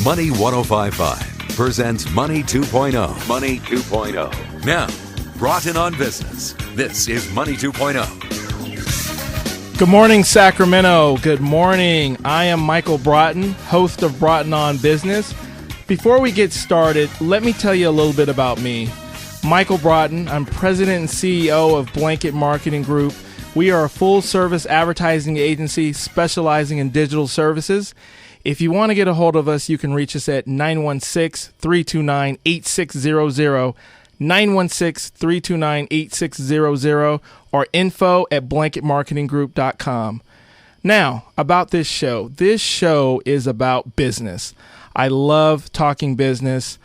Money 1055 presents Money 2.0. Money 2.0. Now, Broughton on Business. This is Money 2.0. Good morning, Sacramento. Good morning. I am Michael Broughton, host of Broughton on Business. Before we get started, let me tell you a little bit about me. Michael Broughton, I'm president and CEO of Blanket Marketing Group. We are a full-service advertising agency specializing in digital services. If you want to get a hold of us, you can reach us at 916-329-8600, 916-329-8600, or info@blanketmarketinggroup.com. Now, about this show. This show is about business. I love talking business.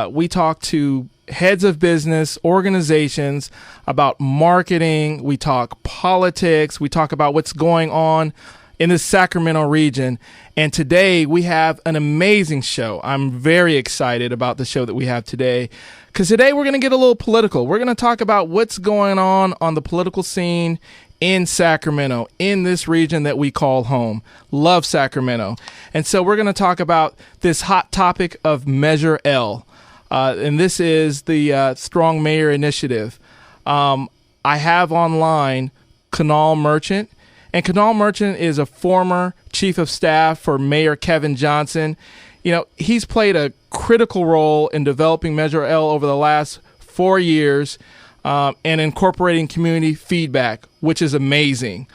We talk to heads of business, organizations about marketing. We talk politics. We talk about what's going on in the Sacramento region. And today we have an amazing show. I'm very excited about the show that we have today, because today we're going to get a little political. We're going to talk about what's going on the political scene in Sacramento, in this region that we call home. Love Sacramento. And so we're going to talk about this hot topic of Measure L. And this is the Strong Mayor Initiative. I have online Kunal Merchant. And Kunal Merchant is a former chief of staff for Mayor Kevin Johnson. You know, he's played a critical role in developing Measure L over the last 4 years and incorporating community feedback, which is amazing.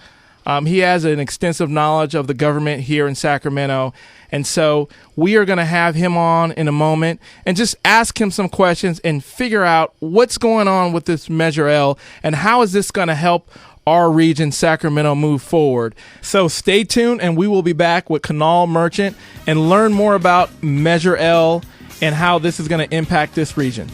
He has an extensive knowledge of the government here in Sacramento. And so we are going to have him on in a moment and just ask him some questions and figure out what's going on with this Measure L and how is this going to help our region, Sacramento, move forward. So stay tuned, and we will be back with Kunal Merchant and learn more about Measure L and how this is going to impact this region.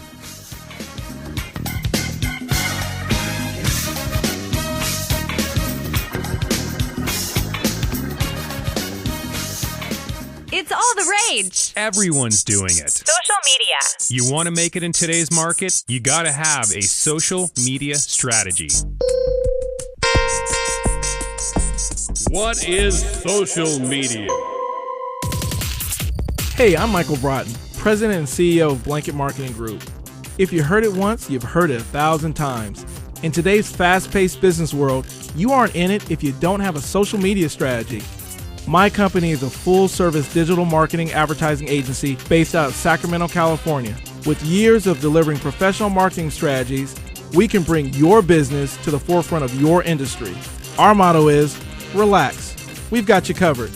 It's all the rage. Everyone's doing it. Social media. You want to make it in today's market? You got to have a social media strategy. What is social media? Hey, I'm Michael Broughton, president and CEO of Blanket Marketing Group. If you heard it once, you've heard it 1,000 times. In today's fast-paced business world, you aren't in it if you don't have a social media strategy. My company is a full-service digital marketing advertising agency based out of Sacramento, California. With years of delivering professional marketing strategies, we can bring your business to the forefront of your industry. Our motto is, relax. We've got you covered.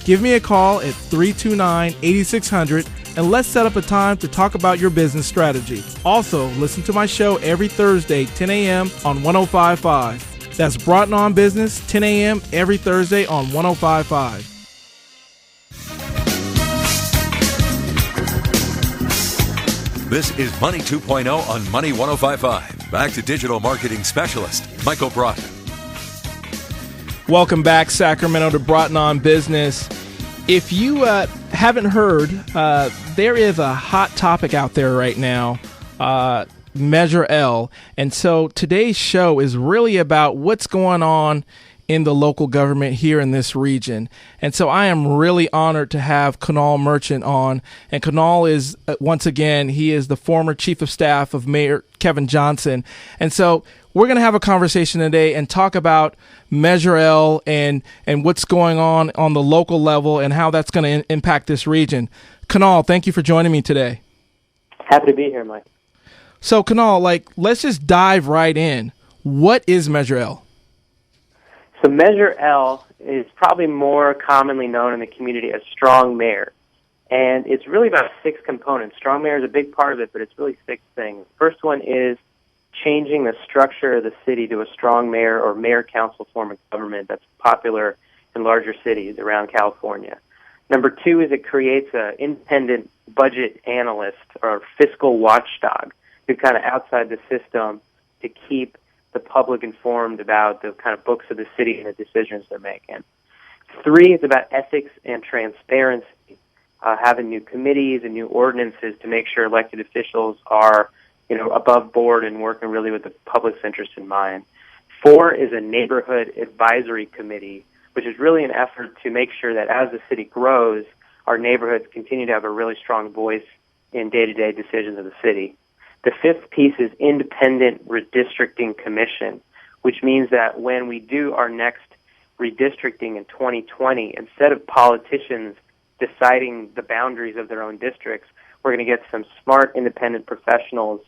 Give me a call at 329-8600 and let's set up a time to talk about your business strategy. Also, listen to my show every Thursday, 10 a.m. on 105.5. That's Broughton on Business, 10 a.m. every Thursday on 105.5. This is Money 2.0 on Money 1055. Back to digital marketing specialist, Michael Broughton. Welcome back, Sacramento, to Broughton on Business. If you haven't heard, there is a hot topic out there right now, Measure L. And so today's show is really about what's going on in the local government here in this region. And so I am really honored to have Kunal Merchant on. And Kunal is, once again, he is the former chief of staff of Mayor Kevin Johnson. And so we're going to have a conversation today and talk about Measure L and what's going on the local level and how that's going to impact this region. Kunal, thank you for joining me today. Happy to be here, Mike. So, Kunal, let's just dive right in. What is Measure L? So Measure L is probably more commonly known in the community as Strong Mayor. And it's really about 6 components. Strong Mayor is a big part of it, but it's really 6 things. The first one is changing the structure of the city to a strong mayor or mayor council form of government that's popular in larger cities around California. Number 2 is it creates an independent budget analyst or fiscal watchdog who's kind of outside the system to keep the public informed about the kind of books of the city and the decisions they're making. 3 is about ethics and transparency, having new committees and new ordinances to make sure elected officials are, above board and working really with the public's interest in mind. 4 is a neighborhood advisory committee, which is really an effort to make sure that as the city grows, our neighborhoods continue to have a really strong voice in day-to-day decisions of the city. The fifth piece is independent redistricting commission, which means that when we do our next redistricting in 2020, instead of politicians deciding the boundaries of their own districts, we're going to get some smart, independent professionals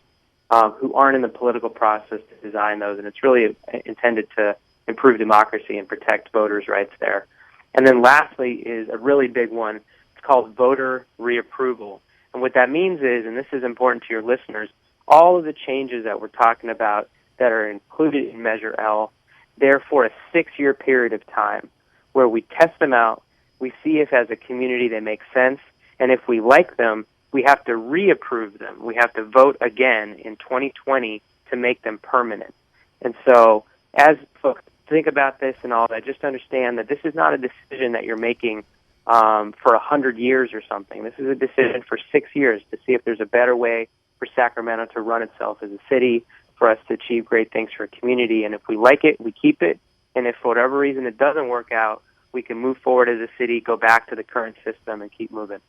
who aren't in the political process to design those, and it's really intended to improve democracy and protect voters' rights there. And then lastly is a really big one. It's called voter reapproval. And what that means is, and this is important to your listeners, all of the changes that we're talking about that are included in Measure L, they're for a 6-year period of time where we test them out, we see if as a community they make sense, and if we like them, we have to reapprove them. We have to vote again in 2020 to make them permanent. And so as folks think about this and all that, just understand that this is not a decision that you're making for 100 years or something. This is a decision for 6 years to see if there's a better way for Sacramento to run itself as a city, for us to achieve great things for a community. And if we like it, we keep it. And if for whatever reason it doesn't work out, we can move forward as a city, go back to the current system, and keep moving.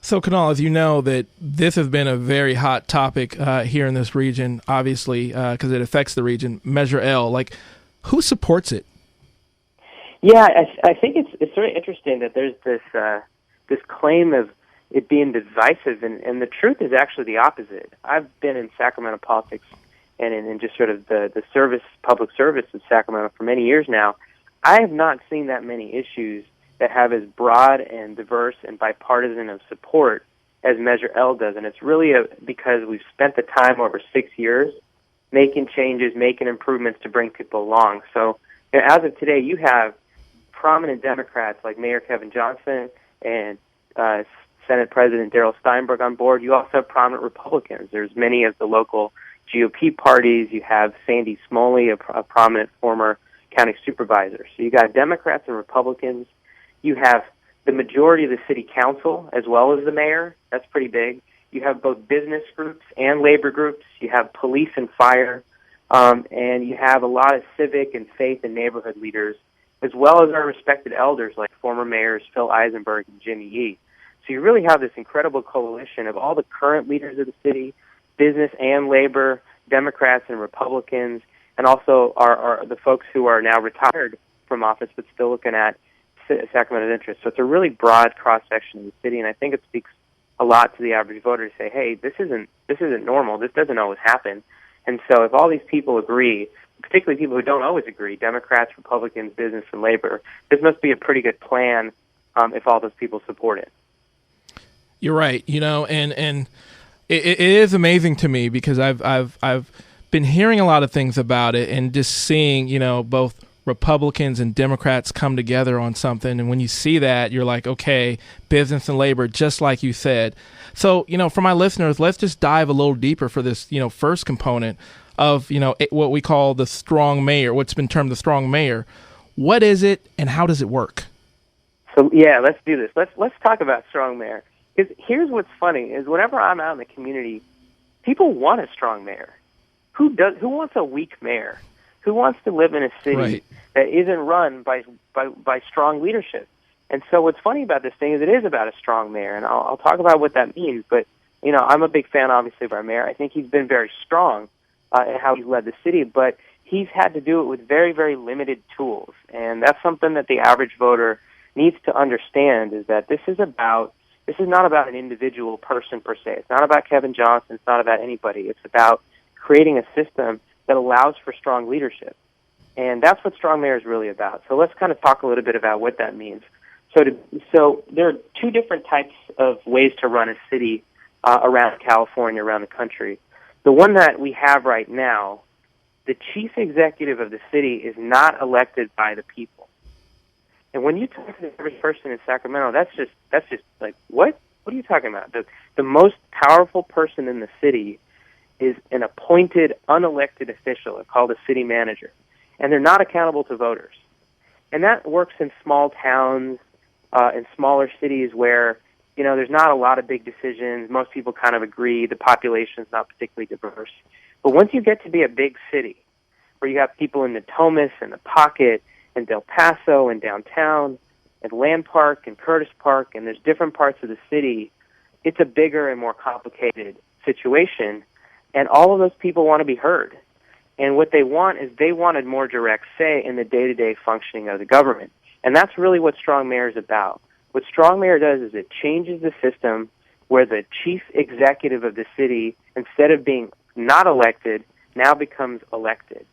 So, Kunal, as you know, that this has been a very hot topic here in this region, obviously, because it affects the region. Measure L, like, who supports it? Yeah, I think it's really interesting that there's this claim of it being divisive, and the truth is actually the opposite. I've been in Sacramento politics and in just sort of the public service of Sacramento for many years now. I have not seen that many issues that have as broad and diverse and bipartisan of support as Measure L does, and it's really because we've spent the time over 6 years making changes, making improvements to bring people along. So, as of today, you have prominent Democrats like Mayor Kevin Johnson and Senate President Darrell Steinberg on board. You also have prominent Republicans. There's many of the local GOP parties. You have Sandy Smoley, a prominent former county supervisor. So you got Democrats and Republicans. You have the majority of the city council as well as the mayor. That's pretty big. You have both business groups and labor groups. You have police and fire. And you have a lot of civic and faith and neighborhood leaders, as well as our respected elders like former mayors Phil Eisenberg and Jimmy Yee. So you really have this incredible coalition of all the current leaders of the city, business and labor, Democrats and Republicans, and also are the folks who are now retired from office but still looking at Sacramento's interests. So it's a really broad cross-section of the city, and I think it speaks a lot to the average voter to say, hey, this isn't normal. This doesn't always happen. And so if all these people agree, particularly people who don't always agree, Democrats, Republicans, business, and labor, this must be a pretty good plan if all those people support it. You're right, and it is amazing to me because I've been hearing a lot of things about it and just seeing, both Republicans and Democrats come together on something. And when you see that, you're like, okay, business and labor, just like you said. So, for my listeners, let's just dive a little deeper for this, first component of, what we call the strong mayor, what's been termed the strong mayor. What is it and how does it work? So, yeah, let's do this. Let's talk about strong mayor. Because here's what's funny is whenever I'm out in the community, people want a strong mayor. Who wants a weak mayor? Who wants to live in a city that isn't run by strong leadership? And so what's funny about this thing is it is about a strong mayor, and I'll talk about what that means. But, I'm a big fan, obviously, of our mayor. I think he's been very strong in how he's led the city, but he's had to do it with very, very limited tools. And that's something that the average voter needs to understand is that this is not about an individual person per se. It's not about Kevin Johnson. It's not about anybody. It's about creating a system that allows for strong leadership. And that's what strong mayor is really about. So let's kind of talk a little bit about what that means. So there are two different types of ways to run a city around California, around the country. The one that we have right now, the chief executive of the city is not elected by the people. And when you talk to the average person in Sacramento, that's just like, what? What are you talking about? The most powerful person in the city is an appointed, unelected official called a city manager. And they're not accountable to voters. And that works in small towns, in smaller cities where, there's not a lot of big decisions. Most people kind of agree. The population's not particularly diverse. But once you get to be a big city, where you have people in Natomas and the Pocket and Del Paso and downtown, and Land Park and Curtis Park, and there's different parts of the city, it's a bigger and more complicated situation, and all of those people want to be heard. And what they want is they wanted more direct say in the day-to-day functioning of the government. And that's really what Strong Mayor is about. What Strong Mayor does is it changes the system where the chief executive of the city, instead of being not elected, now becomes elected.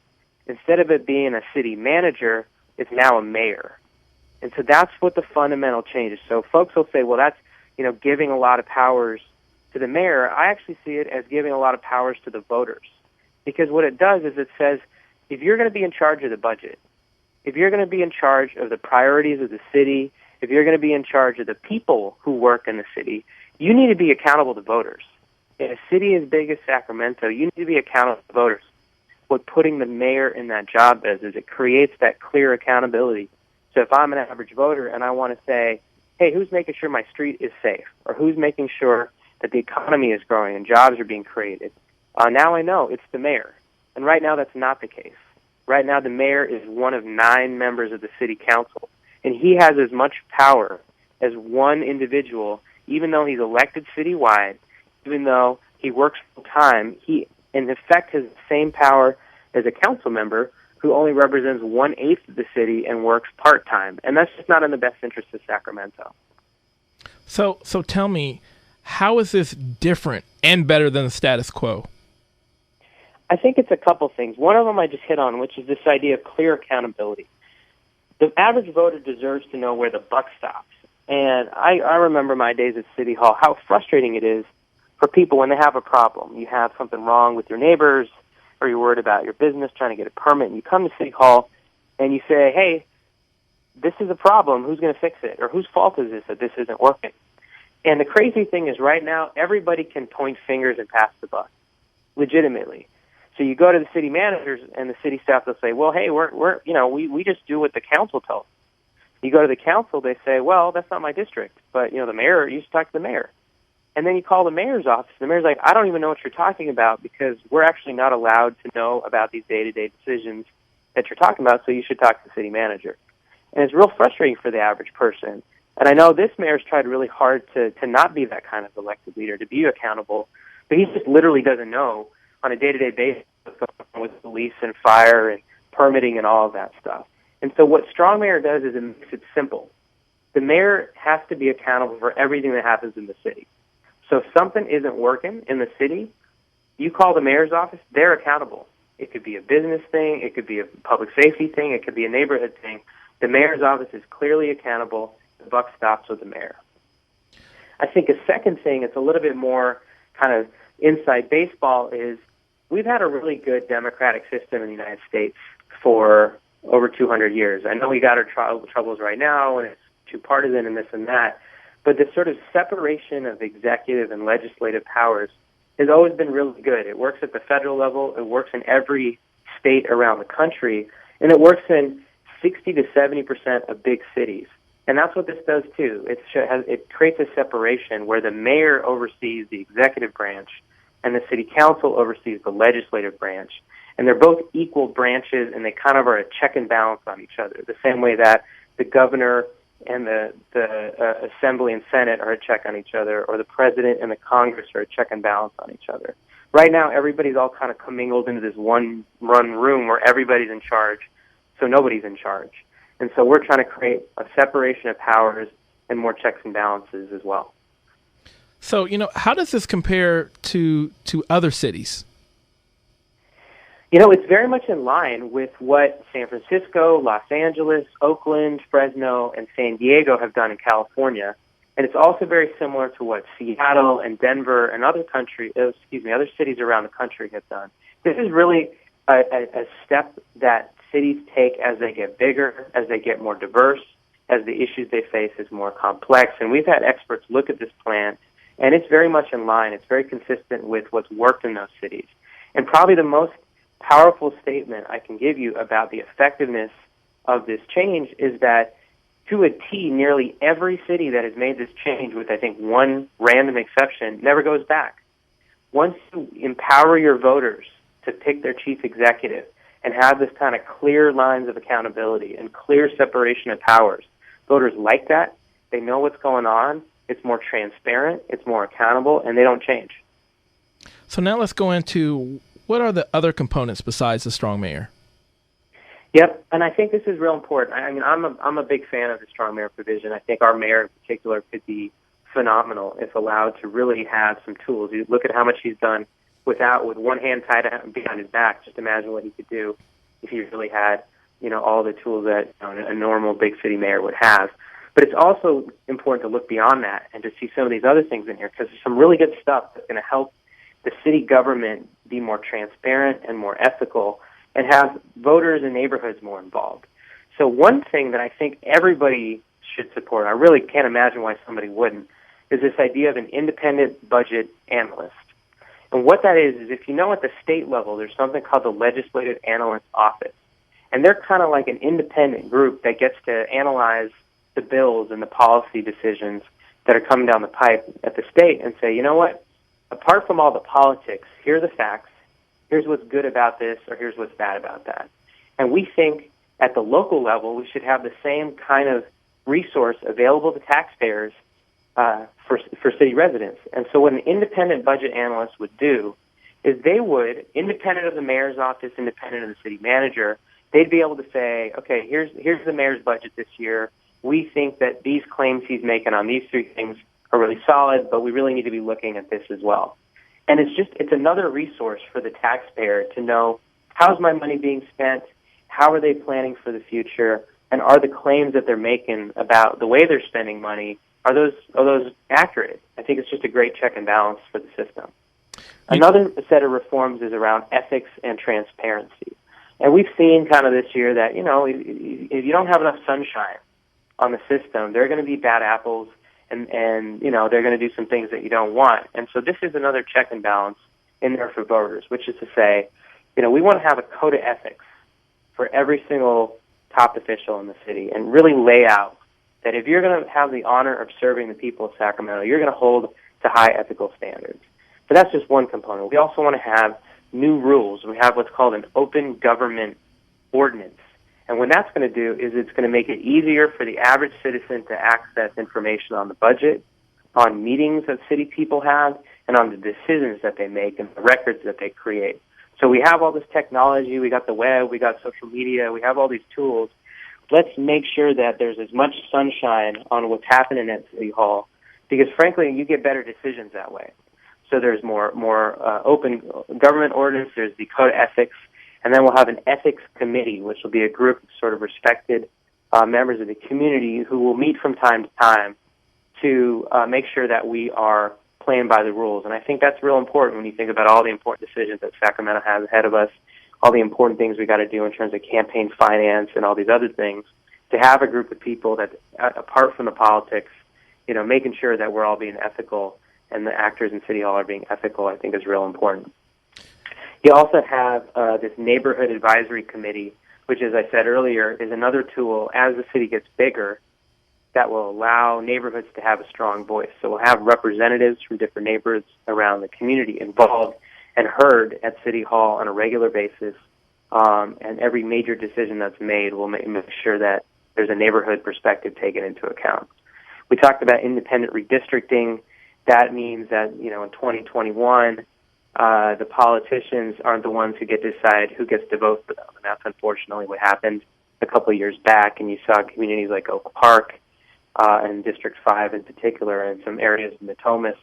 Instead of it being a city manager, it's now a mayor. And so that's what the fundamental change is. So folks will say, well, that's, giving a lot of powers to the mayor. I actually see it as giving a lot of powers to the voters. Because what it does is it says, if you're going to be in charge of the budget, if you're going to be in charge of the priorities of the city, if you're going to be in charge of the people who work in the city, you need to be accountable to voters. In a city as big as Sacramento, you need to be accountable to voters. What putting the mayor in that job does is it creates that clear accountability. So if I'm an average voter and I want to say, hey, who's making sure my street is safe? Or who's making sure that the economy is growing and jobs are being created? Now I know it's the mayor. And right now that's not the case. Right now the mayor is one of 9 members of the city council. And he has as much power as one individual, even though he's elected citywide, even though he works full-time. He, in effect, has the same power as a council member who only represents 1/8 of the city and works part-time. And that's just not in the best interest of Sacramento. So tell me, how is this different and better than the status quo? I think it's a couple things. One of them I just hit on, which is this idea of clear accountability. The average voter deserves to know where the buck stops. And I remember my days at City Hall, how frustrating it is for people when they have a problem. You have something wrong with your neighbors, or you're worried about your business trying to get a permit, and you come to City Hall and you say, hey, this is a problem. Who's going to fix it? Or whose fault is this that this isn't working? And the crazy thing is right now, everybody can point fingers and pass the buck, legitimately. So you go to the city managers and the city staff, they'll say, well, hey, we just do what the council tells us. You go to the council, they say, well, that's not my district. But, the mayor, you should talk to the mayor. And then you call the mayor's office. The mayor's like, I don't even know what you're talking about because we're actually not allowed to know about these day-to-day decisions that you're talking about, so you should talk to the city manager. And it's real frustrating for the average person. And I know this mayor's tried really hard to not be that kind of elected leader, to be accountable, but he just literally doesn't know on a day-to-day basis what's going on with police and fire and permitting and all of that stuff. And so what Strong Mayor does is it makes it simple. The mayor has to be accountable for everything that happens in the city. So if something isn't working in the city, you call the mayor's office, they're accountable. It could be a business thing, it could be a public safety thing, it could be a neighborhood thing. The mayor's office is clearly accountable. The buck stops with the mayor. I think a second thing, it's a little bit more kind of inside baseball, is we've had a really good democratic system in the United States for over 200 years. I know we got our troubles right now, and it's too partisan and this and that, but the sort of separation of executive and legislative powers has always been really good. It works at the federal level, it works in every state around the country, and it works in 60 to 70% of big cities. And that's what this does too. It creates a separation where the mayor oversees the executive branch and the city council oversees the legislative branch. And they're both equal branches, and they kind of are a check and balance on each other, the same way that the governor and the Assembly and Senate are a check on each other, or the President and the Congress are a check and balance on each other. Right now, everybody's all kind of commingled into this one room where everybody's in charge, so nobody's in charge. And so we're trying to create a separation of powers and more checks and balances as well. So, how does this compare to other cities? It's very much in line with what San Francisco, Los Angeles, Oakland, Fresno, and San Diego have done in California. And it's also very similar to what Seattle and Denver and other cities around the country have done. This is really a step that cities take as they get bigger, as they get more diverse, as the issues they face is more complex. And we've had experts look at this plan, and it's very much in line. It's very consistent with what's worked in those cities. And probably the most powerful statement I can give you about the effectiveness of this change is that, to a T, nearly every city that has made this change, with I think one random exception, never goes back. Once you empower your voters to pick their chief executive and have this kind of clear lines of accountability and clear separation of powers, Voters like that. They know what's going on. It's more transparent. It's more accountable, and they don't change. So now let's go into what are the other components besides the strong mayor? Yep, and I think this is real important. I mean, I'm a big fan of the strong mayor provision. I think our mayor in particular could be phenomenal if allowed to really have some tools. You look at how much he's done with one hand tied behind his back. Just imagine what he could do if he really had, all the tools that a normal big city mayor would have. But it's also important to look beyond that and to see some of these other things in here, because there's some really good stuff that's going to help the city government be more transparent and more ethical and have voters and neighborhoods more involved. So one thing that I think everybody should support, I really can't imagine why somebody wouldn't, is this idea of an independent budget analyst. And what that is if you know at the state level, there's something called the Legislative Analyst Office. And they're kind of like an independent group that gets to analyze the bills and the policy decisions that are coming down the pipe at the state and say, you know what, apart from all the politics, here are the facts, here's what's good about this, or here's what's bad about that. And we think at the local level, we should have the same kind of resource available to taxpayers for city residents. And so what an independent budget analyst would do is they would, independent of the mayor's office, independent of the city manager, they'd be able to say, okay, here's the mayor's budget this year. We think that these claims he's making on these three things are really solid, but we really need to be looking at this as well. And it's another resource for the taxpayer to know, how's my money being spent? How are they planning for the future? And are the claims that they're making about the way they're spending money, are those accurate? I think it's just a great check and balance for the system. Another set of reforms is around ethics and transparency. And we've seen kind of this year that, if you don't have enough sunshine on the system, there are going to be bad apples, and they're going to do some things that you don't want. And so this is another check and balance in there for voters, which is to say, we want to have a code of ethics for every single top official in the city and really lay out that if you're going to have the honor of serving the people of Sacramento, you're going to hold to high ethical standards. But that's just one component. We also want to have new rules. We have what's called an open government ordinance. And what that's going to do is it's going to make it easier for the average citizen to access information on the budget, on meetings that city people have, and on the decisions that they make and the records that they create. So we have all this technology, we got the web, we got social media, we have all these tools. Let's make sure that there's as much sunshine on what's happening at City Hall, because frankly, you get better decisions that way. So there's more open government ordinance, there's the code of ethics, and then we'll have an ethics committee, which will be a group of sort of respected members of the community who will meet from time to time to make sure that we are playing by the rules. And I think that's real important when you think about all the important decisions that Sacramento has ahead of us, all the important things we got to do in terms of campaign finance and all these other things, to have a group of people that, apart from the politics, making sure that we're all being ethical and the actors in City Hall are being ethical, I think is real important. You also have this Neighborhood Advisory Committee, which, as I said earlier, is another tool as the city gets bigger that will allow neighborhoods to have a strong voice. So we'll have representatives from different neighborhoods around the community involved and heard at City Hall on a regular basis, and every major decision that's made will make sure that there's a neighborhood perspective taken into account. We talked about independent redistricting. That means that, in 2021, the politicians aren't the ones who get to decide who gets to vote for them. And that's unfortunately what happened a couple of years back. And you saw communities like Oak Park and District 5 in particular, and some areas in the Thomas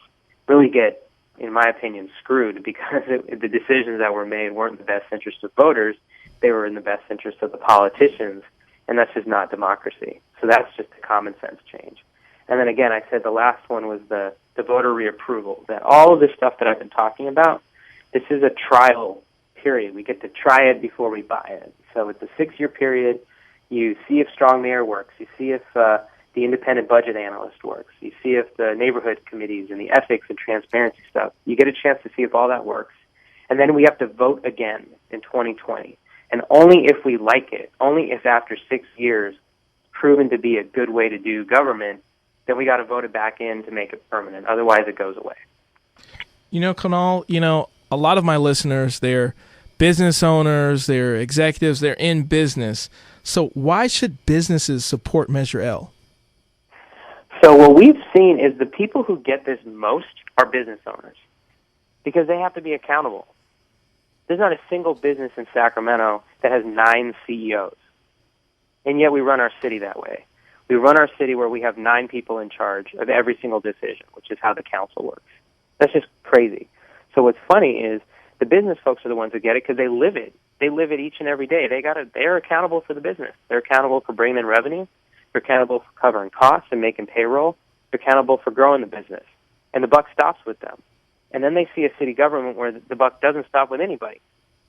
really get, in my opinion, screwed because the decisions that were made weren't in the best interest of voters. They were in the best interest of the politicians. And that's just not democracy. So that's just a common sense change. And then again, I said the last one was the voter reapproval, that all of this stuff that I've been talking about, this is a trial period. We get to try it before we buy it. So it's a 6-year period. You see if strong mayor works. You see if the independent budget analyst works. You see if the neighborhood committees and the ethics and transparency stuff. You get a chance to see if all that works. And then we have to vote again in 2020. And only if we like it, only if after 6 years proven to be a good way to do government, then we got to vote it back in to make it permanent. Otherwise, it goes away. Kunal, a lot of my listeners, they're business owners, they're executives, they're in business. So why should businesses support Measure L? So what we've seen is the people who get this most are business owners because they have to be accountable. There's not a single business in Sacramento that has 9 CEOs, and yet we run our city that way. We run our city where we have 9 people in charge of every single decision, which is how the council works. That's just crazy. So what's funny is the business folks are the ones who get it because they live it. They live it each and every day. They're accountable for the business. They're accountable for bringing in revenue. They're accountable for covering costs and making payroll. They're accountable for growing the business. And the buck stops with them. And then they see a city government where the buck doesn't stop with anybody.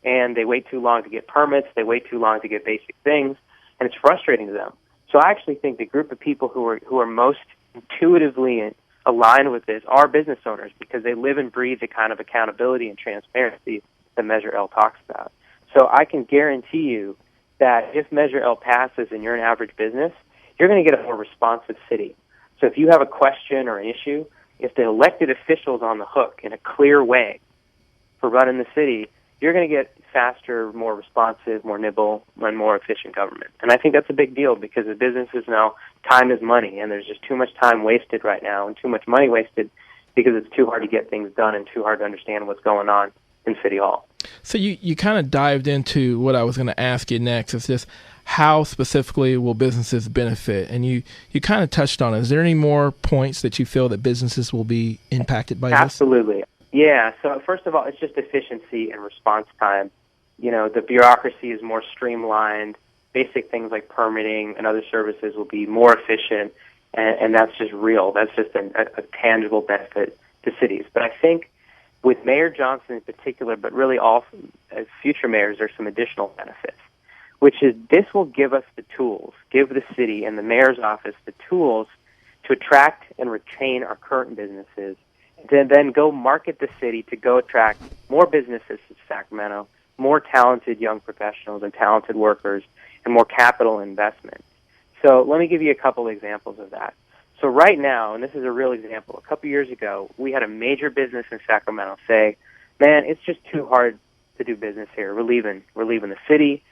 And they wait too long to get permits. They wait too long to get basic things. And it's frustrating to them. So I actually think the group of people who are most intuitively aligned with this are business owners because they live and breathe the kind of accountability and transparency that Measure L talks about. So I can guarantee you that if Measure L passes and you're an average business, you're going to get a more responsive city. So if you have a question or an issue, if the elected officials on the hook in a clear way for running the city, you're going to get faster, more responsive, more nimble, and more efficient government. And I think that's a big deal because the businesses know time is money, and there's just too much time wasted right now and too much money wasted because it's too hard to get things done and too hard to understand what's going on in City Hall. So you kind of dived into what I was going to ask you next. It's just how specifically will businesses benefit? And you kind of touched on it. Is there any more points that you feel that businesses will be impacted by this? Absolutely. Yeah. So first of all, it's just efficiency and response time. You know, the bureaucracy is more streamlined. Basic things like permitting and other services will be more efficient, and that's just real. That's just a tangible benefit to cities. But I think with Mayor Johnson in particular, but really all as future mayors, there's some additional benefits, which is this will give us the tools, give the city and the mayor's office the tools to attract and retain our current businesses, to then go market the city to go attract more businesses to Sacramento, more talented young professionals and talented workers, and more capital investment. So let me give you a couple examples of that. So right now, and this is a real example, a couple years ago, we had a major business in Sacramento say, man, it's just too hard to do business here. We're leaving the city,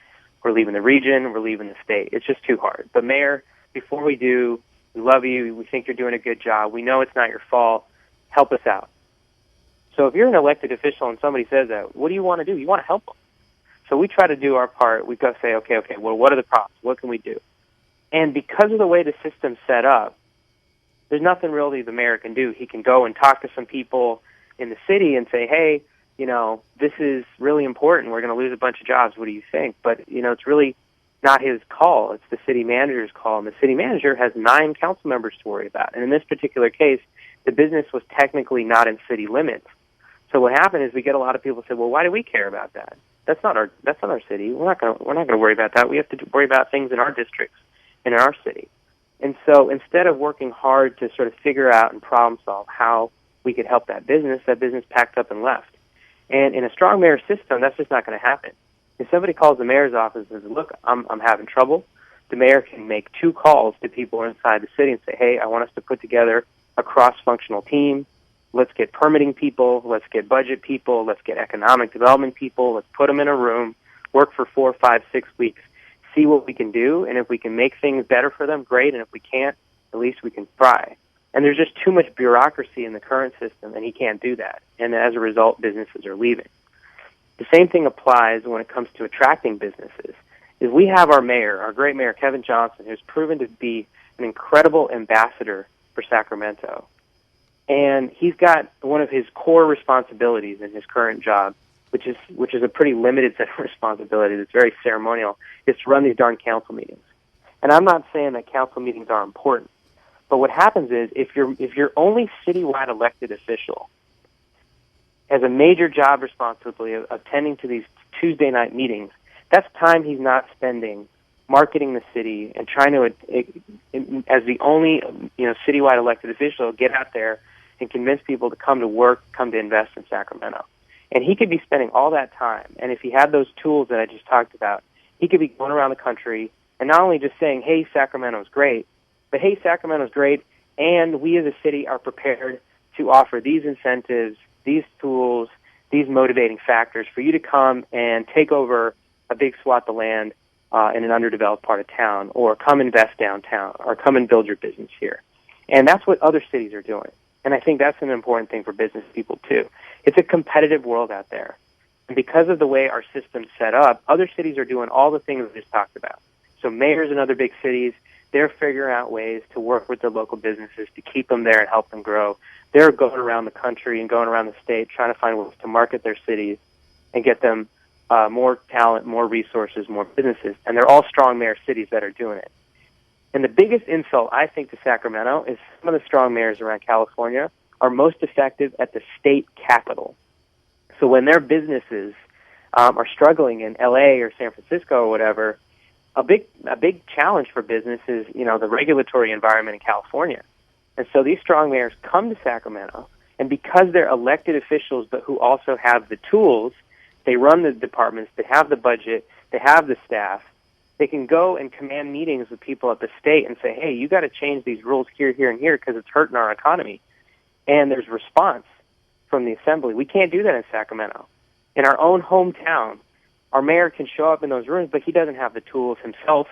we're leaving the region, we're leaving the state. It's just too hard. But Mayor, before we do, we love you, we think you're doing a good job, we know it's not your fault, help us out. So if you're an elected official and somebody says that, what do you want to do? You want to help them. So we try to do our part. We go say, okay, well, what are the problems? What can we do? And because of the way the system's set up, there's nothing really the mayor can do. He can go and talk to some people in the city and say, hey, you know, this is really important. We're going to lose a bunch of jobs. What do you think? But, you know, it's really not his call. It's the city manager's call. And the city manager has 9 council members to worry about. And in this particular case, the business was technically not in city limits. So what happened is we get a lot of people say, well, why do we care about that? That's not our city. We're not going to worry about that. We have to worry about things in our districts, in our city. And so instead of working hard to sort of figure out and problem solve how we could help that business packed up and left. And in a strong mayor system, that's just not going to happen. If somebody calls the mayor's office and says, look, I'm having trouble, the mayor can make 2 calls to people inside the city and say, hey, I want us to put together a cross-functional team. Let's get permitting people. Let's get budget people. Let's get economic development people. Let's put them in a room, work for 4, 5, 6 weeks, see what we can do, and if we can make things better for them, great, and if we can't, at least we can try. And there's just too much bureaucracy in the current system, and he can't do that. And as a result, businesses are leaving. The same thing applies when it comes to attracting businesses. Is we have our mayor, our great mayor, Kevin Johnson, who's proven to be an incredible ambassador for Sacramento. And he's got one of his core responsibilities in his current job, which is a pretty limited set of responsibilities. It's very ceremonial. Is to run these darn council meetings. And I'm not saying that council meetings are important, but what happens is if your only citywide elected official has a major job responsibility of attending to these Tuesday night meetings, that's time he's not spending marketing the city and trying to, as the only citywide elected official, get out there and convince people to come to work, come to invest in Sacramento. And he could be spending all that time. And if he had those tools that I just talked about, he could be going around the country and not only just saying, hey, Sacramento's great, but hey, Sacramento's great, and we as a city are prepared to offer these incentives, these tools, these motivating factors for you to come and take over a big swath of land in an underdeveloped part of town, or come invest downtown, or come and build your business here. And that's what other cities are doing. And I think that's an important thing for business people, too. It's a competitive world out there. And because of the way our system's set up, other cities are doing all the things we just talked about. So mayors in other big cities, they're figuring out ways to work with their local businesses to keep them there and help them grow. They're going around the country and going around the state trying to find ways to market their cities and get them more talent, more resources, more businesses. And they're all strong mayor cities that are doing it. And the biggest insult, I think, to Sacramento is some of the strong mayors around California are most effective at the state capital. So when their businesses are struggling in L.A. or San Francisco or whatever, a big challenge for business is, the regulatory environment in California. And so these strong mayors come to Sacramento, and because they're elected officials but who also have the tools, they run the departments, they have the budget, they have the staff, they can go and command meetings with people at the state and say, hey, you got to change these rules here, here, and here because it's hurting our economy. And there's response from the assembly. We can't do that in Sacramento. In our own hometown, our mayor can show up in those rooms, but he doesn't have the tools himself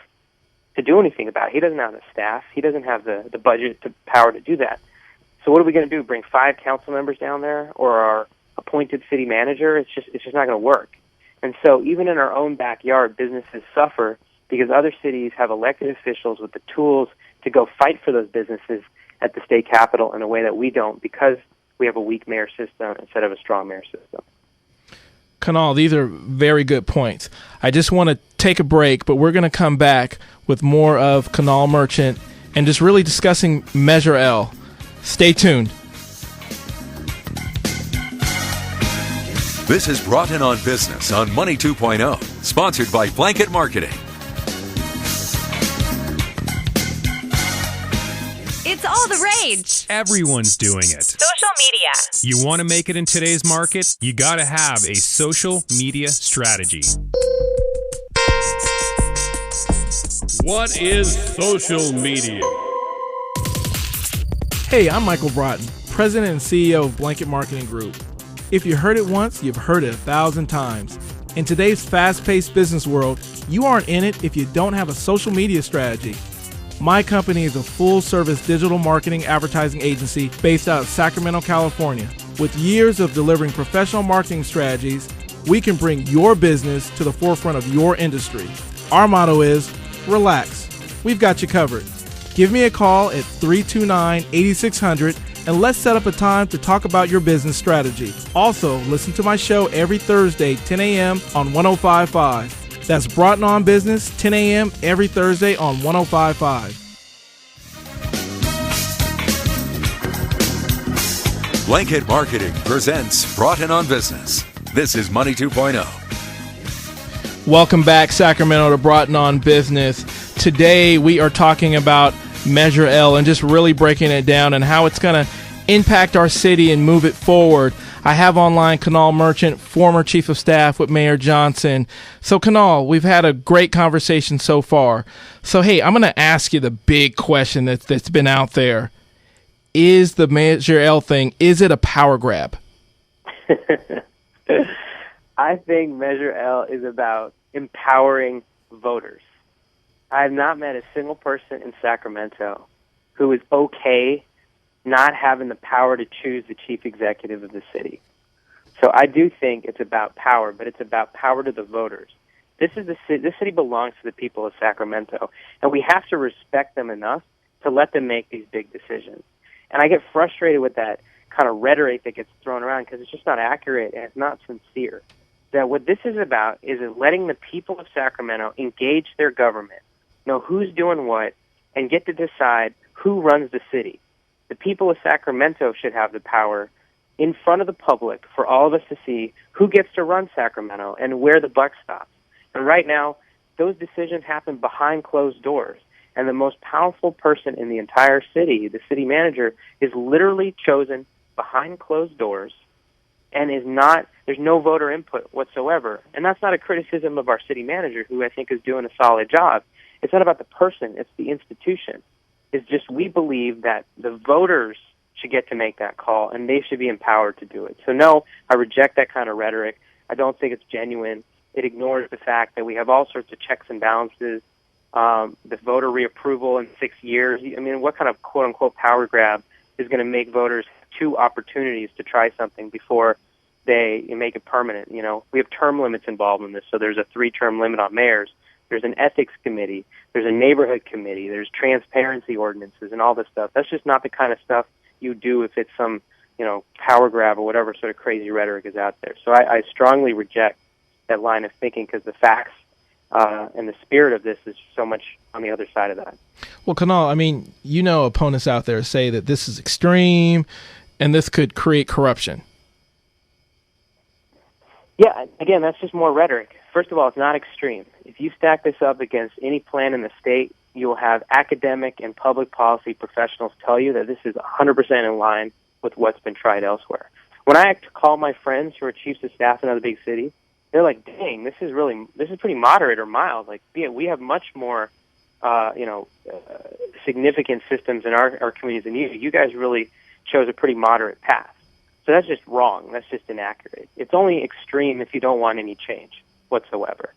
to do anything about it. He doesn't have the staff. He doesn't have the budget, the power to do that. So what are we going to do? Bring 5 council members down there or our appointed city manager? It's just not going to work. And so even in our own backyard, businesses suffer because other cities have elected officials with the tools to go fight for those businesses at the state capitol in a way that we don't because we have a weak mayor system instead of a strong mayor system. Kunal, these are very good points. I just want to take a break, but we're going to come back with more of Kunal Merchant and just really discussing Measure L. Stay tuned. This is Broughton on Business on Money 2.0, sponsored by Blanket Marketing. It's all the rage. Everyone's doing it. Social media. You want to make it in today's market? You got to have a social media strategy. What is social media? Hey, I'm Michael Broughton, President and CEO of Blanket Marketing Group. If you heard it once, you've heard it 1,000 times. In today's fast-paced business world, you aren't in it if you don't have a social media strategy. My company is a full-service digital marketing advertising agency based out of Sacramento, California. With years of delivering professional marketing strategies, we can bring your business to the forefront of your industry. Our motto is, relax. We've got you covered. Give me a call at 329-8600 and let's set up a time to talk about your business strategy. Also, listen to my show every Thursday, 10 a.m. on 105.5. That's Broughton on Business, 10 a.m. every Thursday on 105.5. Blanket Marketing presents Broughton on Business. This is Money 2.0. Welcome back, Sacramento, to Broughton on Business. Today, we are talking about Measure L and just really breaking it down and how it's going to impact our city and move it forward. I have online Kunal Merchant, former Chief of Staff with Mayor Johnson. So, Kunal, we've had a great conversation so far. So, hey, I'm going to ask you the big question that's been out there. Is the Measure L thing, is it a power grab? I think Measure L is about empowering voters. I have not met a single person in Sacramento who is okay not having the power to choose the chief executive of the city. So I do think it's about power, but it's about power to the voters. This city belongs to the people of Sacramento, and we have to respect them enough to let them make these big decisions. And I get frustrated with that kind of rhetoric that gets thrown around because it's just not accurate and it's not sincere. That what this is about is letting the people of Sacramento engage their government, know who's doing what, and get to decide who runs the city. The people of Sacramento should have the power in front of the public for all of us to see who gets to run Sacramento and where the buck stops. And right now, those decisions happen behind closed doors. And the most powerful person in the entire city, the city manager, is literally chosen behind closed doors and there's no voter input whatsoever. And that's not a criticism of our city manager, who I think is doing a solid job. It's not about the person, it's the institution. It's just we believe that the voters should get to make that call, and they should be empowered to do it. So no, I reject that kind of rhetoric. I don't think it's genuine. It ignores the fact that we have all sorts of checks and balances the voter reapproval in 6 years. I mean, what kind of quote-unquote power grab is going to make voters have 2 opportunities to try something before they make it permanent? You know, we have term limits involved in this, so there's a 3-term limit on mayors. There's an ethics committee. There's a neighborhood committee. There's transparency ordinances and all this stuff. That's just not the kind of stuff you do if it's some, you know, power grab or whatever sort of crazy rhetoric is out there. So I strongly reject that line of thinking, because the facts and the spirit of this is so much on the other side of that. Well, Kunal, I mean, you know, opponents out there say that this is extreme and this could create corruption. Yeah, again, that's just more rhetoric. First of all, it's not extreme. If you stack this up against any plan in the state, you will have academic and public policy professionals tell you that this is 100% in line with what's been tried elsewhere. When I call my friends who are chiefs of staff in other big cities, they're like, dang, this is pretty moderate or mild. Like, yeah, we have much more, significant systems in our communities than you. You guys really chose a pretty moderate path. So that's just wrong. That's just inaccurate. It's only extreme if you don't want any change whatsoever.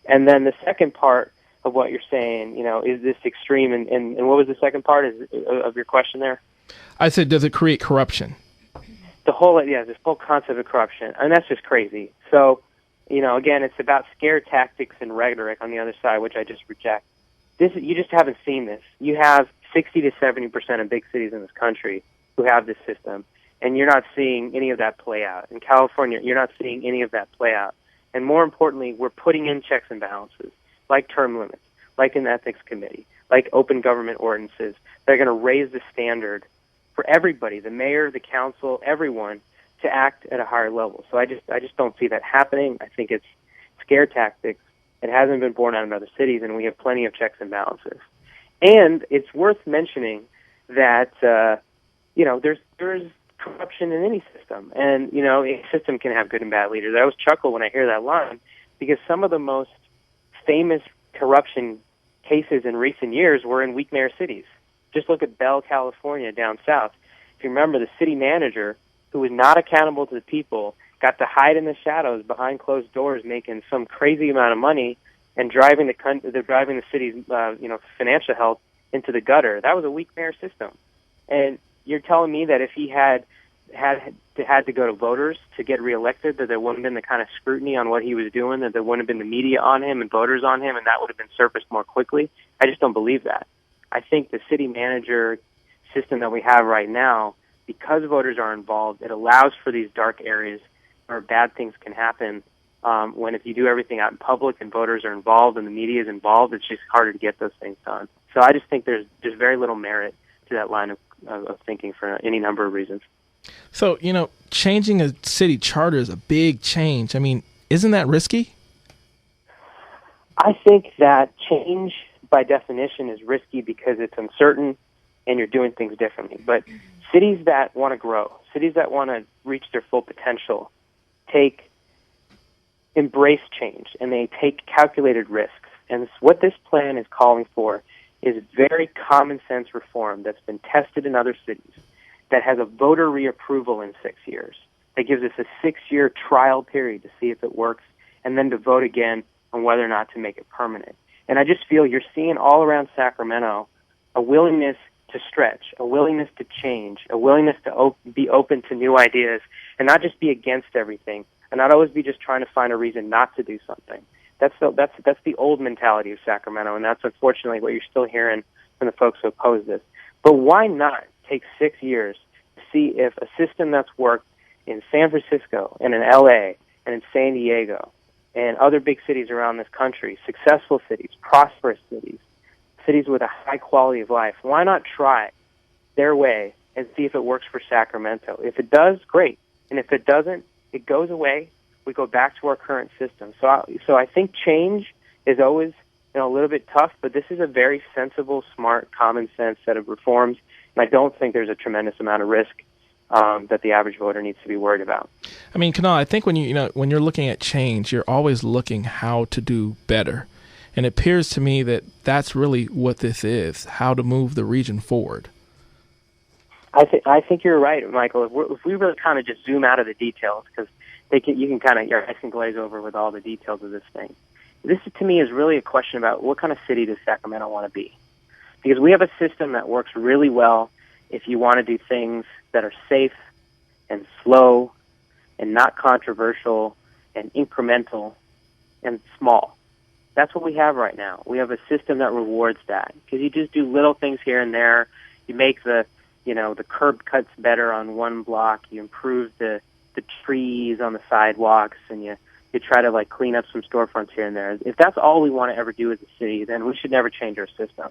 And then the second part of what you're saying, you know, is this extreme? And what was the second part of your question there? I said, does it create corruption? This whole concept of corruption. And that's just crazy. So, you know, again, it's about scare tactics and rhetoric on the other side, which I just reject. You just haven't seen this. You have 60 to 70% of big cities in this country who have this system, and you're not seeing any of that play out. In California, you're not seeing any of that play out. And more importantly, we're putting in checks and balances, like term limits, like an ethics committee, like open government ordinances. They're going to raise the standard for everybody, the mayor, the council, everyone, to act at a higher level. So I just don't see that happening. I think it's scare tactics. It hasn't been borne out in other cities, and we have plenty of checks and balances. And it's worth mentioning that there's corruption in any system, and a system can have good and bad leaders. I always chuckle when I hear that line, because some of the most famous corruption cases in recent years were in weak mayor cities. Just look at Bell, California, down south. If you remember, the city manager, who was not accountable to the people, got to hide in the shadows behind closed doors, making some crazy amount of money and driving the city's financial health into the gutter. That was a weak mayor system. And you're telling me that if he had to go to voters to get reelected, that there wouldn't have been the kind of scrutiny on what he was doing, that there wouldn't have been the media on him and voters on him, and that would have been surfaced more quickly? I just don't believe that. I think the city manager system that we have right now, because voters are involved, it allows for these dark areas where bad things can happen. When if you do everything out in public and voters are involved and the media is involved, it's just harder to get those things done. So I just think there's very little merit to that line of thinking for any number of reasons. So, changing a city charter is a big change. I mean, isn't that risky? I think that change, by definition, is risky because it's uncertain and you're doing things differently. But cities that want to grow, cities that want to reach their full potential, embrace change, and they take calculated risks. And what this plan is calling for is very common sense reform that's been tested in other cities, that has a voter reapproval in 6 years, that gives us a 6-year trial period to see if it works, and then to vote again on whether or not to make it permanent. And I just feel you're seeing all around Sacramento a willingness to stretch, a willingness to change, a willingness to be open to new ideas, and not just be against everything, and not always be just trying to find a reason not to do something. That's the old mentality of Sacramento, and that's unfortunately what you're still hearing from the folks who oppose this. But why not take 6 years to see if a system that's worked in San Francisco and in L.A. and in San Diego and other big cities around this country, successful cities, prosperous cities, cities with a high quality of life, why not try their way and see if it works for Sacramento? If it does, great. And if it doesn't, it goes away. We go back to our current system. So I think change is always a little bit tough, but this is a very sensible, smart, common sense set of reforms, and I don't think there's a tremendous amount of risk that the average voter needs to be worried about. I mean, Kunal, I think when when you're looking at change, you're always looking how to do better, and it appears to me that that's really what this is: how to move the region forward. I think you're right, Michael. If we really kind of just zoom out of the details, because you can kind of your eyes can glaze over with all the details of this thing. this to me is really a question about what kind of city does Sacramento want to be? Because we have a system that works really well if you want to do things that are safe and slow and not controversial and incremental and small. That's what we have right now. We have a system that rewards that because you just do little things here and there. You make the curb cuts better on one block. You improve the trees on the sidewalks, and you try to clean up some storefronts here and there. If that's all we want to ever do as a city, then we should never change our system.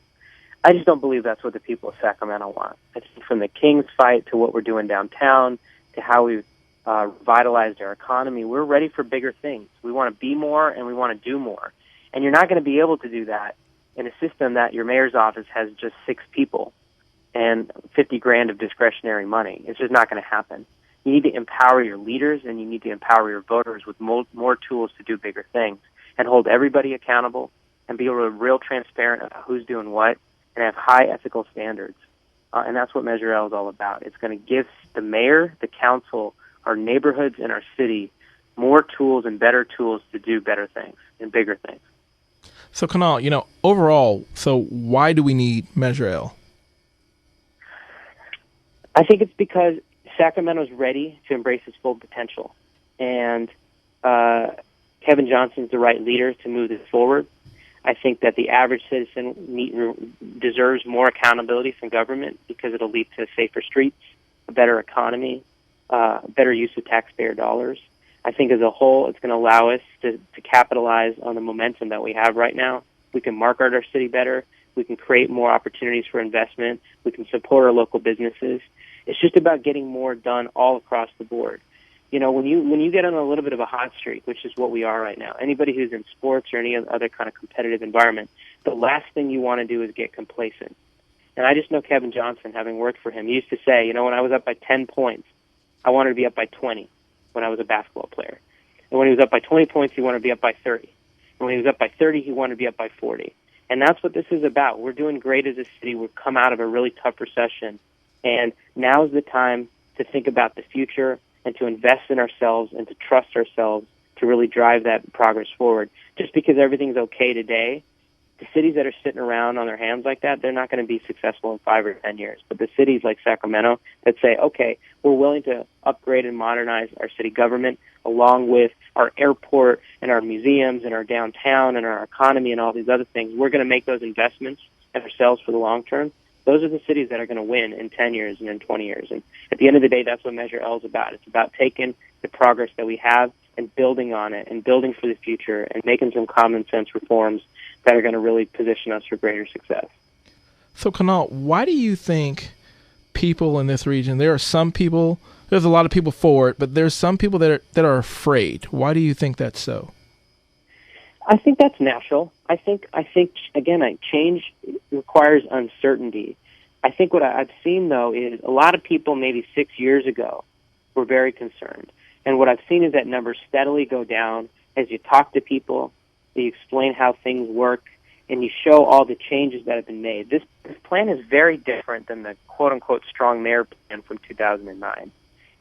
I just don't believe that's what the people of Sacramento want. I think from the King's fight to what we're doing downtown to how we've revitalized our economy, we're ready for bigger things. We want to be more and we want to do more. And you're not going to be able to do that in a system that your mayor's office has just 6 people and $50,000 of discretionary money. It's just not going to happen. You need to empower your leaders and you need to empower your voters with more tools to do bigger things and hold everybody accountable and be real transparent about who's doing what and have high ethical standards. And that's what Measure L is all about. It's going to give the mayor, the council, our neighborhoods, and our city more tools and better tools to do better things and bigger things. So, Kunal, overall, so why do we need Measure L? I think it's because Sacramento's ready to embrace its full potential. And Kevin Johnson's the right leader to move this forward. I think that the average citizen deserves more accountability from government because it'll lead to safer streets, a better economy, better use of taxpayer dollars. I think as a whole, it's going to allow us to capitalize on the momentum that we have right now. We can market our city better. We can create more opportunities for investment. We can support our local businesses. It's just about getting more done all across the board. When you get on a little bit of a hot streak, which is what we are right now, anybody who's in sports or any other kind of competitive environment, the last thing you want to do is get complacent. And I just know Kevin Johnson, having worked for him, he used to say, when I was up by 10 points, I wanted to be up by 20 when I was a basketball player. And when he was up by 20 points, he wanted to be up by 30. And when he was up by 30, he wanted to be up by 40. And that's what this is about. We're doing great as a city. We've come out of a really tough recession. And now's the time to think about the future and to invest in ourselves and to trust ourselves to really drive that progress forward. Just because everything's okay today, the cities that are sitting around on their hands like that, they're not going to be successful in 5 or 10 years. But the cities like Sacramento that say, okay, we're willing to upgrade and modernize our city government along with our airport and our museums and our downtown and our economy and all these other things. We're going to make those investments in ourselves for the long term. Those are the cities that are going to win in 10 years and in 20 years. And at the end of the day, that's what Measure L is about. It's about taking the progress that we have and building on it and building for the future and making some common sense reforms that are going to really position us for greater success. So, Kunal, why do you think people in this region, there's a lot of people for it, but there's some people that are afraid. Why do you think that's so? I think that's natural. I think again, change requires uncertainty. I think what I've seen, though, is a lot of people maybe 6 years ago were very concerned. And what I've seen is that numbers steadily go down as you talk to people, you explain how things work, and you show all the changes that have been made. This plan is very different than the quote-unquote strong mayor plan from 2009.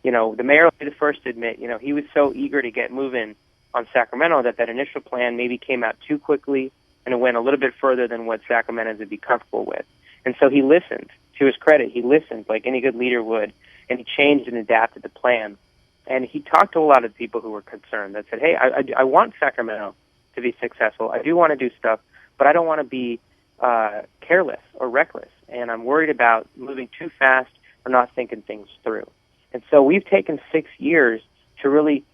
The mayor will be the first to admit, he was so eager to get moving on Sacramento that initial plan maybe came out too quickly and it went a little bit further than what Sacramentans would be comfortable with. And so he listened. To his credit, he listened like any good leader would, and he changed and adapted the plan. And he talked to a lot of people who were concerned that said, hey, I want Sacramento to be successful. I do want to do stuff, but I don't want to be careless or reckless. And I'm worried about moving too fast or not thinking things through. And so we've taken 6 years to really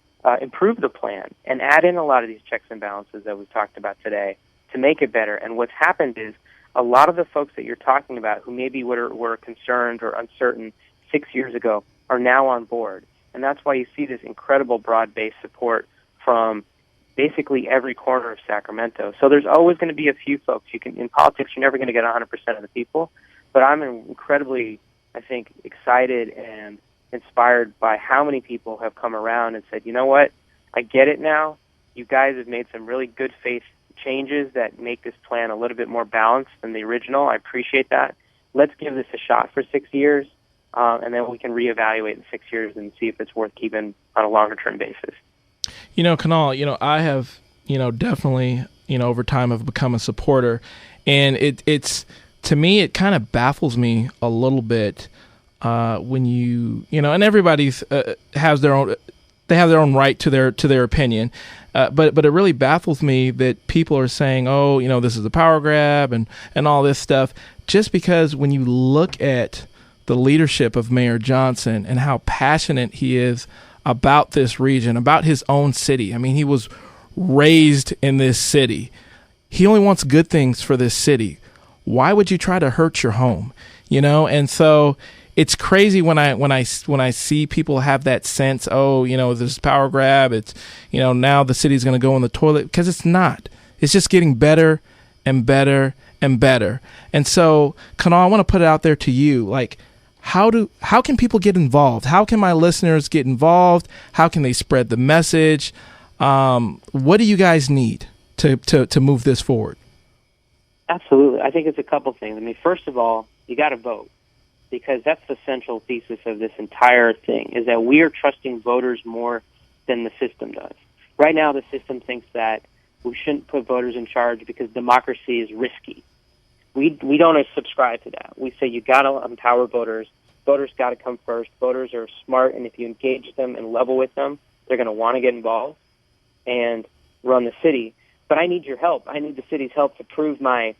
improve the plan and add in a lot of these checks and balances that we've talked about today to make it better. And what's happened is a lot of the folks that you're talking about who maybe were concerned or uncertain 6 years ago are now on board. And that's why you see this incredible broad-based support from basically every corner of Sacramento. So there's always going to be a few folks. In politics, you're never going to get 100% of the people. But I'm incredibly, I think, excited and inspired by how many people have come around and said, you know what, I get it now. You guys have made some really good faith changes that make this plan a little bit more balanced than the original. I appreciate that. Let's give this a shot for 6 years, and then we can reevaluate in 6 years and see if it's worth keeping on a longer-term basis. Kunal, I have, definitely, over time have become a supporter. And it's to me, it kind of baffles me a little bit when and everybody has their own. They have their own right to their opinion, but it really baffles me that people are saying, oh, this is a power grab and all this stuff, just because when you look at the leadership of Mayor Johnson and how passionate he is about this region, about his own city. I mean, he was raised in this city. He only wants good things for this city. Why would you try to hurt your home? And so it's crazy when I see people have that sense, oh, this power grab. It's, now the city's going to go in the toilet, because it's not. It's just getting better and better and better. And so, Kunal, I want to put it out there to you. Like, how can people get involved? How can my listeners get involved? How can they spread the message? What do you guys need to move this forward? Absolutely. I think it's a couple things. I mean, first of all, you got to vote, because that's the central thesis of this entire thing, is that we are trusting voters more than the system does. Right now, the system thinks that we shouldn't put voters in charge because democracy is risky. We don't subscribe to that. We say you got to empower voters. Voters got to come first. Voters are smart, and if you engage them and level with them, they're going to want to get involved and run the city. But I need your help. I need the city's help to prove my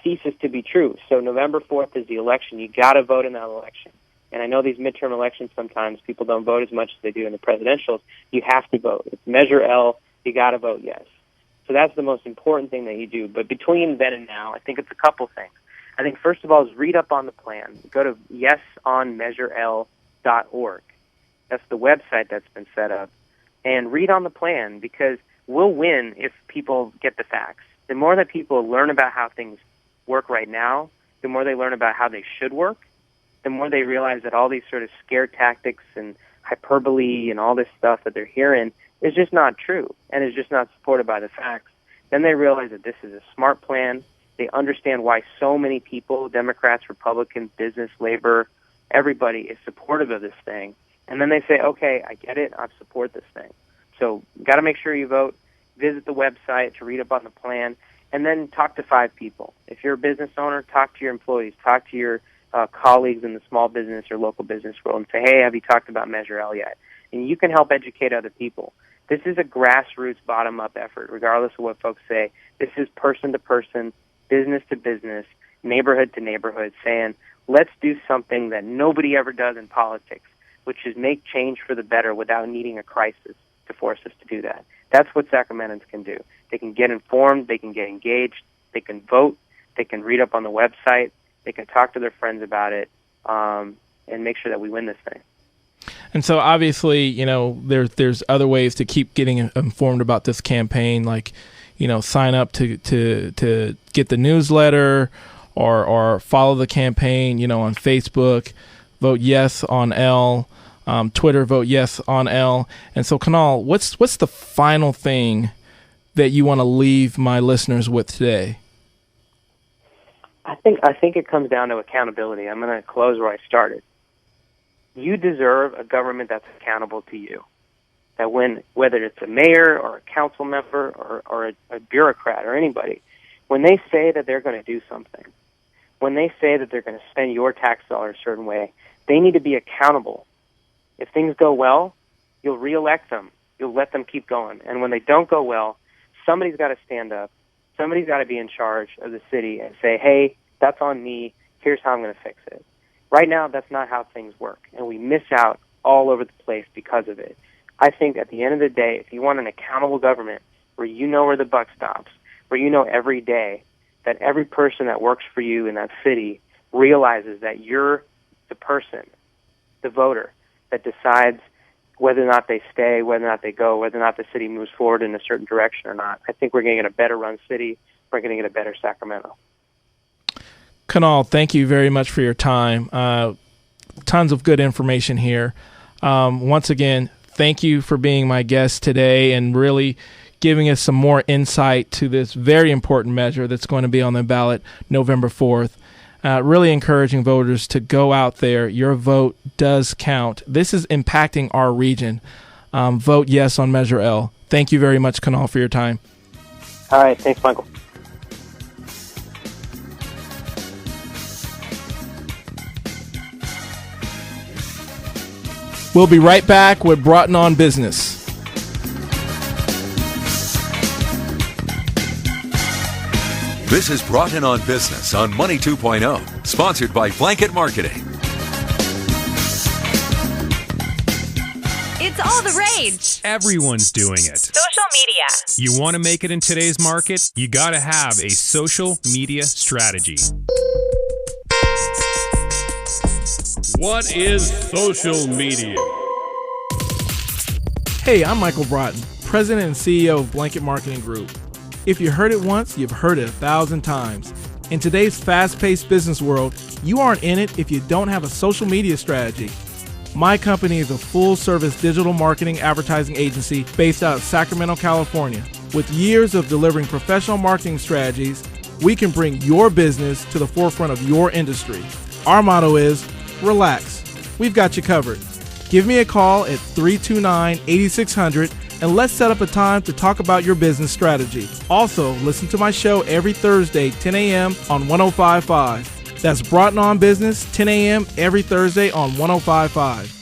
thesis to be true. So November 4th is the election. You got to vote in that election. And I know these midterm elections, sometimes people don't vote as much as they do in the presidentials. You have to vote. It's Measure L. You got to vote yes. So that's the most important thing that you do. But between then and now, I think it's a couple things. I think first of all is read up on the plan. Go to yesonmeasurel.org. That's the website that's been set up. And read on the plan, because we'll win if people get the facts. The more that people learn about how things work right now, the more they learn about how they should work, the more they realize that all these sort of scare tactics and hyperbole and all this stuff that they're hearing is just not true and is just not supported by the facts. Then they realize that this is a smart plan. They understand why so many people, Democrats, Republicans, business, labor, everybody is supportive of this thing. And then they say, okay, I get it. I support this thing. So got to make sure you vote. Visit the website to read up on the plan, and then talk to 5 people. If you're a business owner, talk to your employees, talk to your colleagues in the small business or local business world and say, hey, have you talked about Measure L yet? And you can help educate other people. This is a grassroots, bottom-up effort, regardless of what folks say. This is person-to-person, business-to-business, neighborhood to neighborhood, saying, let's do something that nobody ever does in politics, which is make change for the better without needing a crisis to force us to do that. That's what Sacramentans can do. They can get informed, they can get engaged, they can vote, they can read up on the website, they can talk to their friends about it, and make sure that we win this thing. And so obviously, there's other ways to keep getting informed about this campaign, like, sign up to get the newsletter or follow the campaign, on Facebook, vote yes on L. Twitter, vote yes on L. And so, Kunal, what's the final thing that you want to leave my listeners with today? I think it comes down to accountability. I'm going to close where I started. You deserve a government that's accountable to you. That whether it's a mayor or a council member or a bureaucrat or anybody, when they say that they're going to do something, when they say that they're going to spend your tax dollars a certain way, they need to be accountable. If things go well, you'll reelect them. You'll let them keep going. And when they don't go well, somebody's got to stand up. Somebody's got to be in charge of the city and say, hey, that's on me. Here's how I'm going to fix it. Right now, that's not how things work, and we miss out all over the place because of it. I think at the end of the day, if you want an accountable government where you know where the buck stops, where you know every day that every person that works for you in that city realizes that you're the person, the voter, that decides whether or not they stay, whether or not they go, whether or not the city moves forward in a certain direction or not. I think we're going to get a better run city. We're going to get a better Sacramento. Kunal, thank you very much for your time. Tons of good information here. Once again, thank you for being my guest today and really giving us some more insight to this very important measure that's going to be on the ballot November 4th. Really encouraging voters to go out there. Your vote does count. This is impacting our region. Vote yes on Measure L. Thank you very much, Kunal, for your time. All right. Thanks, Michael. We'll be right back with Broughton on Business. This is Broughton on Business on Money 2.0, sponsored by Blanket Marketing. It's all the rage. Everyone's doing it. Social media. You want to make it in today's market? You got to have a social media strategy. What is social media? Hey, I'm Michael Broughton, President and CEO of Blanket Marketing Group. If you heard it once, you've heard it 1,000 times. In today's fast-paced business world, you aren't in it if you don't have a social media strategy. My company is a full-service digital marketing advertising agency based out of Sacramento, California. With years of delivering professional marketing strategies, we can bring your business to the forefront of your industry. Our motto is, relax. We've got you covered. Give me a call at 329-8600 and let's set up a time to talk about your business strategy. Also, listen to my show every Thursday, 10 a.m. on 105.5. That's Broughton on Business, 10 a.m. every Thursday on 105.5.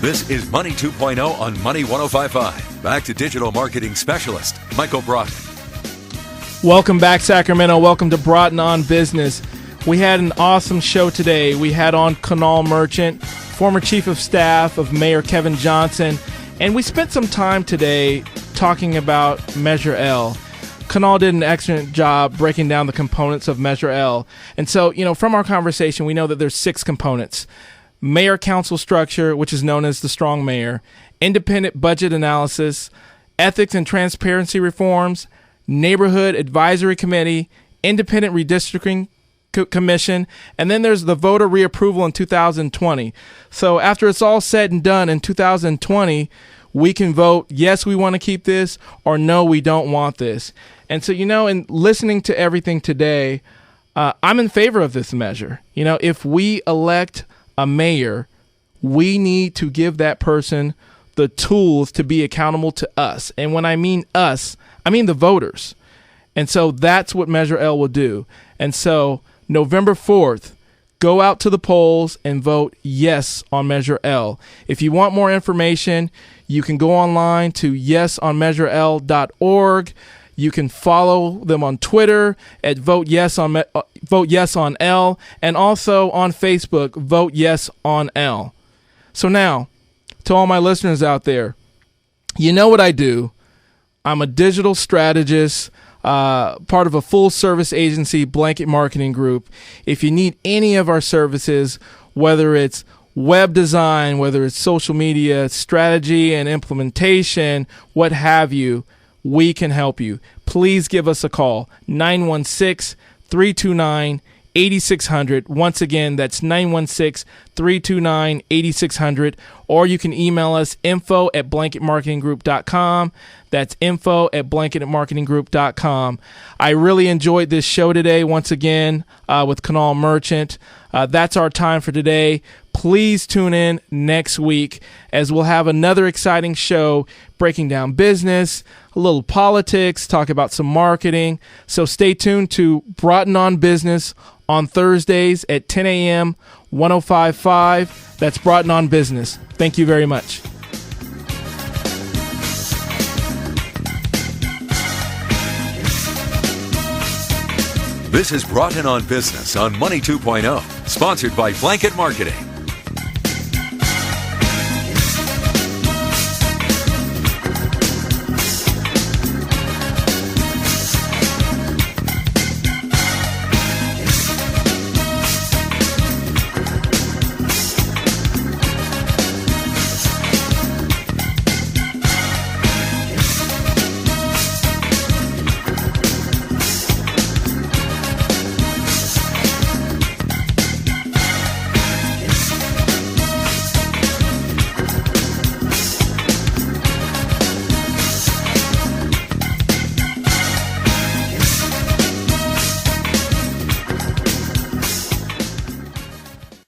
This is Money 2.0 on Money 105.5. Back to digital marketing specialist, Michael Broughton. Welcome back, Sacramento. Welcome to Broughton on Business. We had an awesome show today. We had on Kunal Merchant, former chief of staff of Mayor Kevin Johnson, and we spent some time today talking about Measure L. Kunal did an excellent job breaking down the components of Measure L. And so, from our conversation, we know that there's 6 components. Mayor-council structure, which is known as the strong mayor, independent budget analysis, ethics and transparency reforms, neighborhood advisory committee, independent redistricting commission, and then there's the voter reapproval in 2020. So after it's all said and done in 2020, we can vote, yes, we want to keep this, or no, we don't want this. And so, in listening to everything today, I'm in favor of this measure. If we elect a mayor, we need to give that person the tools to be accountable to us. And when I mean us, I mean the voters. And so that's what Measure L will do. And so November 4th, go out to the polls and vote yes on Measure L. If you want more information, you can go online to yesonmeasurel.org. You can follow them on Twitter at Vote Yes on L, and also on Facebook, Vote Yes on L. So now, to all my listeners out there, you know what I do. I'm a digital strategist, part of a full-service agency, Blanket Marketing Group. If you need any of our services, whether it's web design, whether it's social media strategy and implementation, what have you, we can help you. Please give us a call, 916-329-8600. Once again, that's 916-329-8600. Or you can email us, info@blanketmarketinggroup.com. That's info@blanketmarketinggroup.com. I really enjoyed this show today, once again, with Kunal Merchant. That's our time for today. Please tune in next week as we'll have another exciting show breaking down business, a little politics, talk about some marketing. So stay tuned to Broughton on Business on Thursdays at 10 a.m., 105.5. That's Broughton on Business. Thank you very much. This is Broughton on Business on Money 2.0, sponsored by Blanket Marketing.